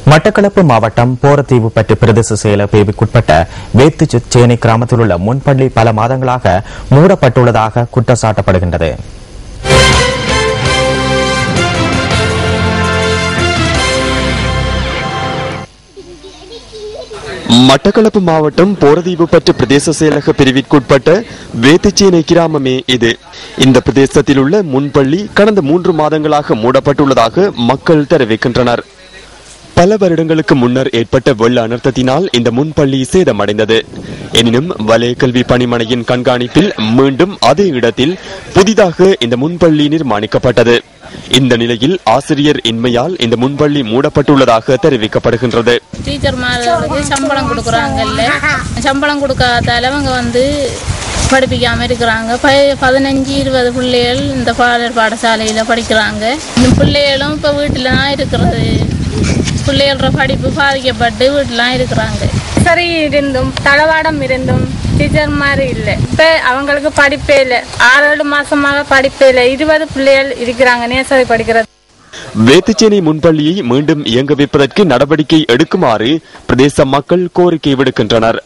மட்டக்களப்பு மாவட்டம் போரதீவு பற்று பிரதேச செயலர் பிரிவுக்குட்பட்ட வேத்துச்சேனை கிராமத்தில் உள்ள முன்பள்ளி பல மாதங்களாக மூடப்பட்டுள்ளதாக குற்றம் சாட்டப்படுகின்றது. மட்டக்களப்பு மாவட்டம் போரதீவு பற்று பிரதேச செயலக பிரிவிற்குட்பட்ட வேத்துச்சேனை கிராமமே இது. இந்த பிரதேசத்தில் உள்ள முன்பள்ளி கடந்த 3 மாதங்களாக மூடப்பட்டுள்ளதாக மக்கள் தெரிவிக்கின்றனர். பல வருடங்களுக்கு முன்னர் ஏற்பட்ட வெள்ள அனர்த்தத்தினால் இந்த முன்பள்ளி சேதமடைந்தது. எனினும் வலய கல்வி பணிமனையின் கண்காணிப்பில் மீண்டும் அதே இடத்தில் புதிதாக இந்த முன்பள்ளி நிர்மாணிக்கப்பட்டது. இந்த நிலையில் ஆசிரியர் இன்மையால் இந்த முன்பள்ளி மூடப்பட்டுள்ளதாக தெரிவிக்கப்படுகின்றது. டீச்சர்மார்களுக்கு சம்பளம் கொடுக்குறாங்கல்ல, சம்பளம் கொடுக்காதால அவங்க படிப்பிக்காம இருக்கிறாங்க. 15-20 பிள்ளைகள் இந்த பாடசாலையில படிக்கிறாங்க. இந்த பிள்ளைகளும் இப்ப வீட்டுல தான் இருக்கிறது. பிள்ளைகளோட படிப்பு பாதிக்கப்பட்டு வீட்டுலாம் இருக்கிறாங்க. சரி இருந்தும் தளவாடம் இருந்தும் டீச்சர் மாதிரி இல்லை. இப்ப அவங்களுக்கு படிப்பே இல்லை. 6-7 மாசமாக படிப்பே இல்லை. 20 பிள்ளைகள் இருக்கிறாங்க நேசரி படிக்கிறது. வேத்துச்சேனை முன்பள்ளியை மீண்டும் இயங்க வைப்பதற்கு நடவடிக்கை எடுக்குமாறு பிரதேச மக்கள் கோரிக்கை விடுக்கின்றனர்.